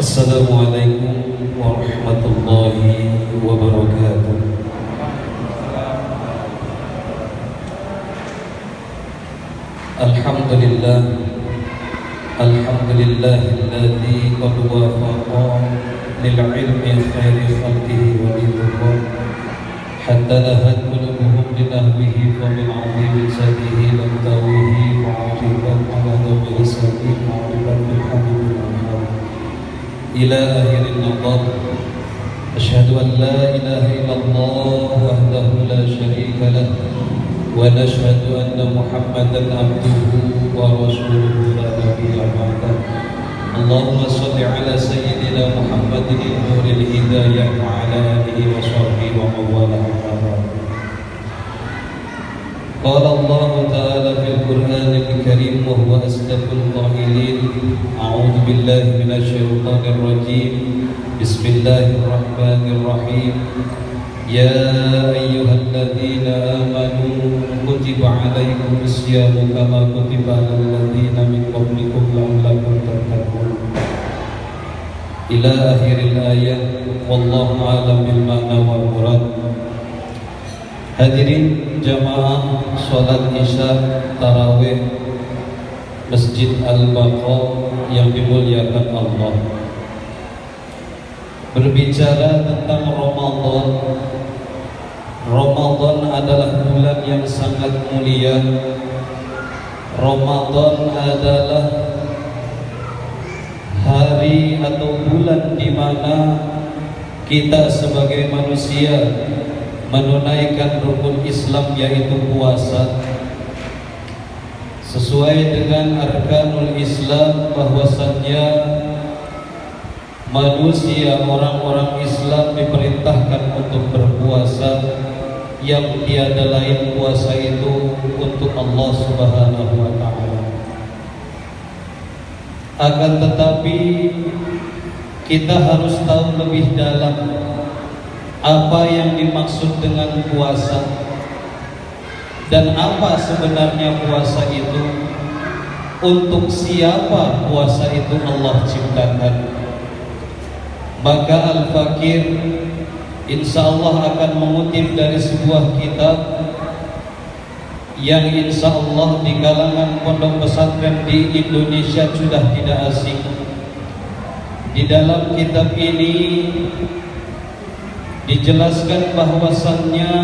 Assalamualaikum warahmatullahi wabarakatuh. Alhamdulillah, alhamdulillahilladzi qad wafaqa lil ilmi khairi khalqihi wa lidhukur hatta lahat qulubuhum li nahwihi fa min 'azimi sadihi lam tawihi fa'aqiban ala dawil sadihi fa'aqiban bil hamdil ila akhirin nadar. Asyhadu an la ilaha illallah wahdahu la syarika lah wa nashhadu anna Muhammadan abduhu wa rasuluhu la nabiyya ba'dah. Allahumma shalli ala sayyidina Muhammadin nuril hidayah wa ala alihi wa sahbihi wa mawalah. قال الله تعالى في القرآن الكريم وهو أصدق القائلين أعوذ بالله من الشيطان الرجيم بسم الله الرحمن الرحيم يا أيها الذين آمنوا كتب عليكم الصيام كما كتب على الذين من قبلكم لعلكم تتقون إلى آخر الآية والله أعلم بالمعنى والمراد. Hadirin jamaah sholat isya tarawih Masjid Al-Baqa yang dimuliakan Allah. Berbicara tentang Ramadan, Ramadan adalah bulan yang sangat mulia. Ramadan adalah hari atau bulan di mana kita sebagai manusia menunaikan rukun Islam yaitu puasa. Sesuai dengan arkanul Islam bahwasannya manusia orang-orang Islam diperintahkan untuk berpuasa, yang tiada lain puasa itu untuk Allah Subhanahu wa taala. Akan tetapi kita harus tahu lebih dalam apa yang dimaksud dengan puasa dan apa sebenarnya puasa itu, untuk siapa puasa itu Allah ciptakan. Maka Al-Fakir insya Allah akan mengutip dari sebuah kitab yang insya Allah di kalangan pondok pesantren di Indonesia sudah tidak asing. Di dalam kitab ini dijelaskan bahwasannya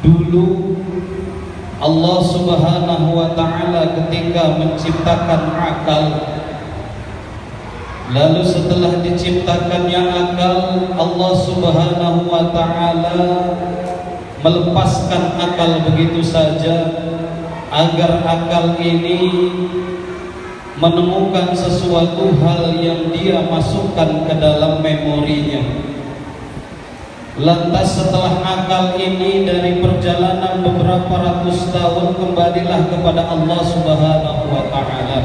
dulu Allah Subhanahu wa taala ketika menciptakan akal, lalu setelah diciptakannya akal, Allah Subhanahu wa taala melepaskan akal begitu saja agar akal ini menemukan sesuatu hal yang dia masukkan ke dalam memorinya. Lantas setelah akal ini dari perjalanan beberapa ratus tahun kembalilah kepada Allah Subhanahu wa taala.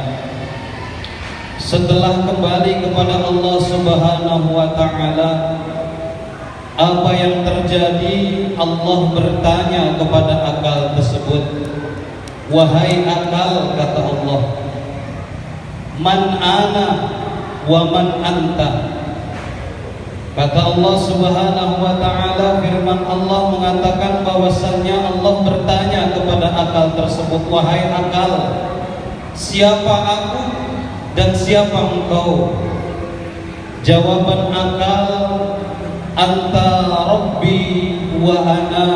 Setelah kembali kepada Allah Subhanahu wa taala, apa yang terjadi? Allah bertanya kepada akal tersebut, "Wahai akal," kata Allah, "man ana wa man anta?" Kata Allah Subhanahu wa taala, firman Allah mengatakan bahwasannya Allah bertanya kepada akal tersebut, "Wahai akal, siapa aku dan siapa engkau?" Jawaban akal, "Anta Rabbi wa ana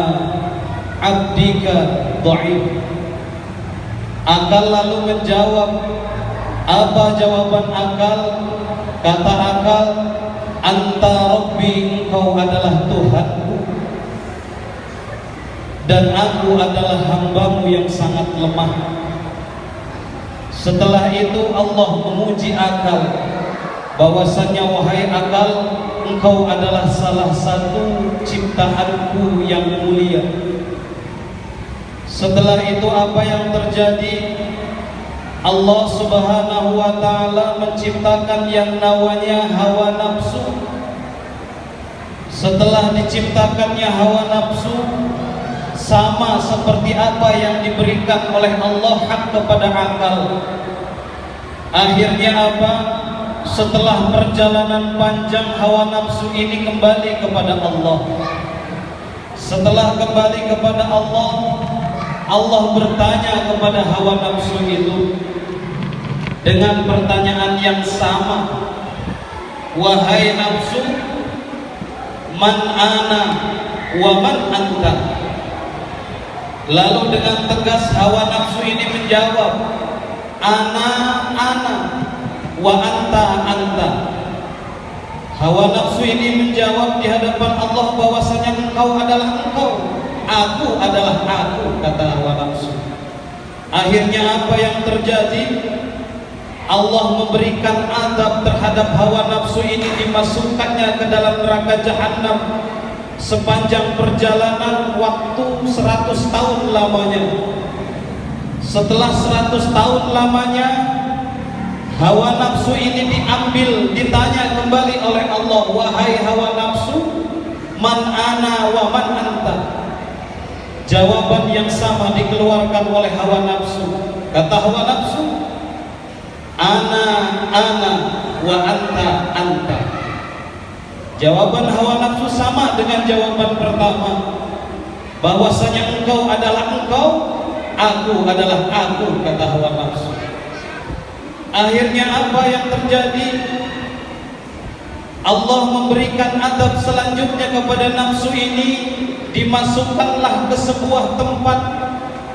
abdika dhaif." Akal lalu menjawab, apa jawaban akal? Kata akal, "Anta Rabbi, engkau adalah Tuhanku, dan aku adalah hambamu yang sangat lemah." Setelah itu Allah memuji akal bahwasanya, "Wahai akal, engkau adalah salah satu ciptaanku yang mulia." Setelah itu apa yang terjadi? Allah Subhanahu wa taala menciptakan yang namanya hawa nafsu. Setelah diciptakannya hawa nafsu, sama seperti apa yang diberikan oleh Allah hak kepada akal. Akhirnya apa? setelah perjalanan panjang hawa nafsu ini kembali kepada Allah. Setelah kembali kepada Allah, Allah bertanya kepada hawa nafsu itu dengan pertanyaan yang sama. Wahai nafsu, man ana wa man anta. Lalu dengan tegas hawa nafsu ini menjawab, ana wa anta anta. Hawa nafsu ini menjawab di hadapan Allah bahwasanya engkau adalah engkau, aku adalah aku, kata hawa nafsu. Akhirnya apa yang terjadi? Allah memberikan azab terhadap hawa nafsu ini, dimasukkannya ke dalam neraka jahanam sepanjang perjalanan waktu 100 tahun lamanya. Setelah 100 tahun lamanya, hawa nafsu ini diambil, ditanya kembali oleh Allah, wahai hawa nafsu, man ana wa man anta. Jawaban yang sama dikeluarkan oleh hawa nafsu. Kata hawa nafsu, ana wa anta. Jawaban hawa nafsu sama dengan jawaban pertama, bahwasanya engkau adalah engkau, aku adalah aku, kata hawa nafsu. Akhirnya apa yang terjadi? Allah memberikan adab selanjutnya kepada nafsu ini. Dimasukkanlah ke sebuah tempat,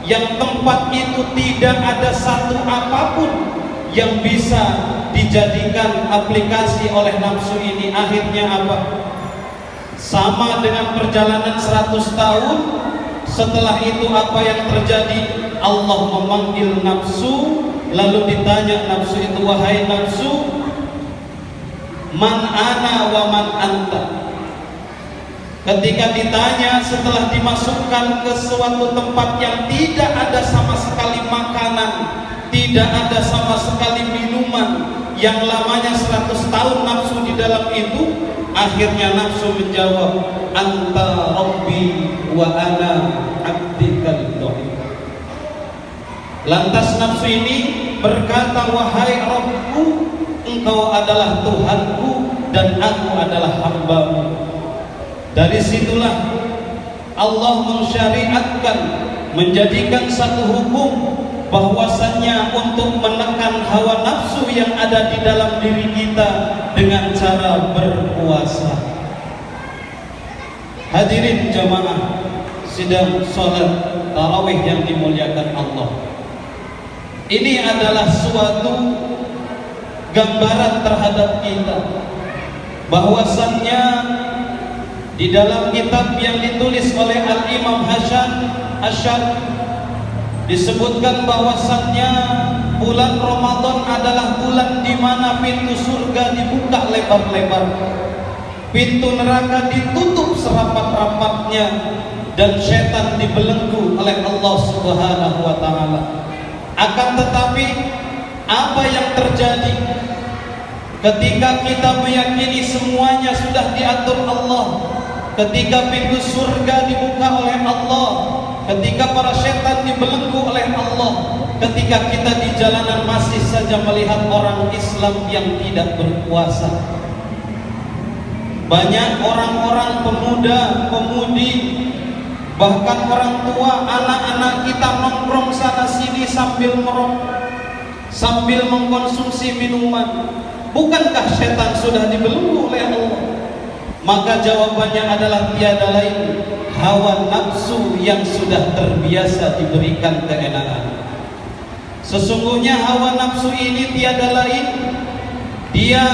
yang tempat itu tidak ada satu apapun yang bisa dijadikan aplikasi oleh nafsu ini. Akhirnya apa? Sama dengan perjalanan 100 tahun. Setelah itu apa yang terjadi? Allah memanggil nafsu, lalu ditanya nafsu itu, wahai nafsu, man ana wa man anta. Ketika ditanya setelah dimasukkan ke suatu tempat yang tidak ada sama sekali makanan, tidak ada sama sekali minuman, yang lamanya 100 tahun nafsu di dalam itu, akhirnya nafsu menjawab, anta rabbi wa ana abdikal dhaif. Lantas nafsu ini berkata, wahai Rabbku, engkau adalah Tuhanku dan aku adalah hambamu. Dari situlah Allah mensyariatkan, menjadikan satu hukum, bahwasannya untuk menekan hawa nafsu yang ada di dalam diri kita dengan cara berpuasa. Hadirin jamaah sidang salat tarawih yang dimuliakan Allah, ini adalah suatu gambaran terhadap kita bahwasannya di dalam kitab yang ditulis oleh Al-Imam Hasan Asy'ari disebutkan bahwasannya bulan Ramadan adalah bulan di mana pintu surga dibuka lebar-lebar, pintu neraka ditutup serapat-rapatnya, dan setan dibelenggu oleh Allah Subhanahu wa taala. Akan tetapi apa yang terjadi ketika kita meyakini semuanya sudah diatur Allah, ketika pintu surga dibuka oleh Allah, ketika para setan dibelenggu oleh Allah, ketika kita di jalanan masih saja melihat orang Islam yang tidak berpuasa, banyak orang-orang pemuda, pemudi, bahkan orang tua, anak-anak kita nongkrong sana sini sambil merokok, sambil mengkonsumsi minuman. Bukankah setan sudah dibelenggu oleh Allah? Maka jawabannya adalah tiada lain, hawa nafsu yang sudah terbiasa diberikan keenakan. Sesungguhnya hawa nafsu ini tiada lain, dia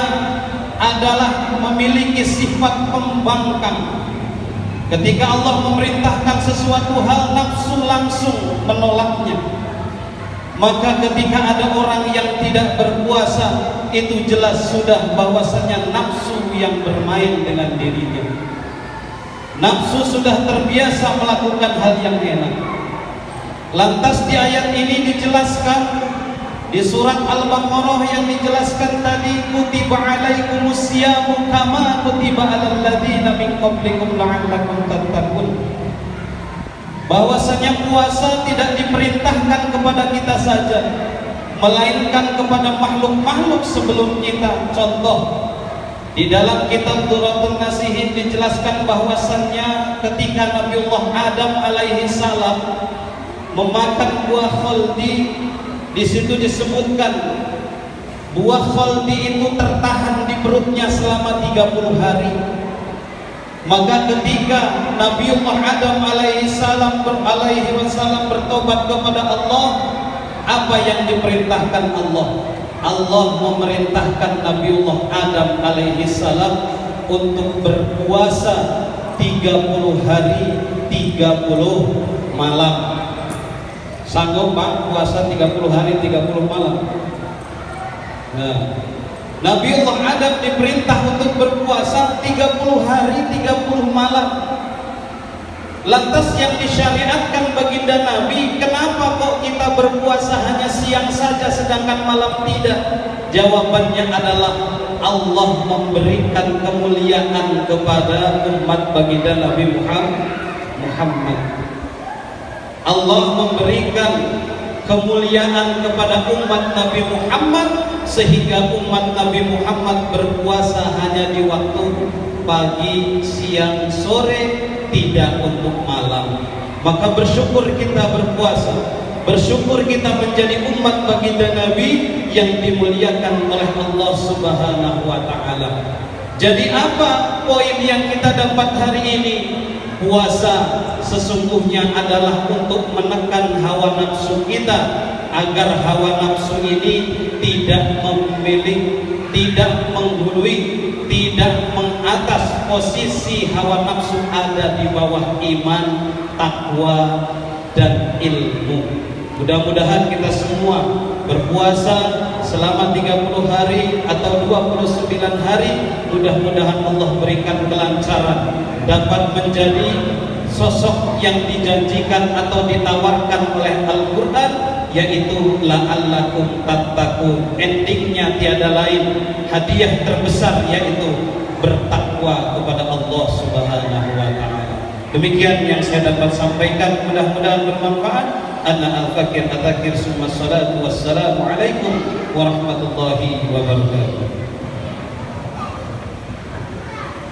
adalah memiliki sifat pembangkang. Ketika Allah memerintahkan sesuatu hal, nafsu langsung menolaknya. Maka ketika ada orang yang tidak berpuasa, itu jelas sudah bahwasanya nafsu yang bermain dengan dirinya. Nafsu sudah terbiasa melakukan hal yang enak. Lantas di ayat ini dijelaskan, di surat Al-Baqarah yang dijelaskan tadi, kutiba alaikumus siyamu kama kutiba alal ladzina min qablikum la'allakum tattaqun. Bahwasanya puasa tidak diperintahkan kepada kita saja, melainkan kepada makhluk-makhluk sebelum kita. Contoh, di dalam kitab Duratun Nasihin dijelaskan bahwasannya ketika Nabiullah Adam alaihi salam memakan buah khaldi, di situ disebutkan buah khaldi itu tertahan di perutnya selama 30 hari. Maka ketika Nabiullah Adam alaihi wasallam bertobat kepada Allah, apa yang diperintahkan Allah? Allah memerintahkan Nabiullah Adam alaihi salam untuk berpuasa 30 hari 30 malam. Sanggup Pak puasa 30 hari 30 malam? Nah, Nabiullah Adam diperintah untuk berpuasa 30 hari 30 malam. Lantas yang disyariatkan baginda Nabi, kenapa kok kita berpuasa hanya siang saja sedangkan malam tidak? Jawabannya adalah Allah memberikan kemuliaan kepada umat baginda Nabi Muhammad. Allah memberikan kemuliaan kepada umat Nabi Muhammad sehingga umat Nabi Muhammad berpuasa hanya di waktu pagi, siang, sore, tidak untuk malam. Maka bersyukur kita berpuasa, bersyukur kita menjadi umat baginda Nabi yang dimuliakan oleh Allah Subhanahu wa ta'ala. Jadi apa poin yang kita dapat hari ini? Puasa sesungguhnya adalah untuk menekan hawa nafsu kita, agar hawa nafsu ini tidak memilih, tidak menghului, tidak mengatas. Posisi hawa nafsu ada di bawah iman, takwa, dan ilmu. Mudah-mudahan kita semua berpuasa selama 30 hari atau 29 hari. Mudah-mudahan Allah berikan kelancaran, dapat menjadi sosok yang dijanjikan atau ditawarkan oleh Al-Quran, yaitu la'allakum tattaqun. Endingnya tiada lain, hadiah terbesar yaitu bertakwa kepada Allah Subhanahu wa ta'ala. Demikian yang saya dapat sampaikan, mudah-mudahan bermanfaat. Ana al-fakir atakir summa salatu wassalamu alaikum warahmatullahi wabarakatuh.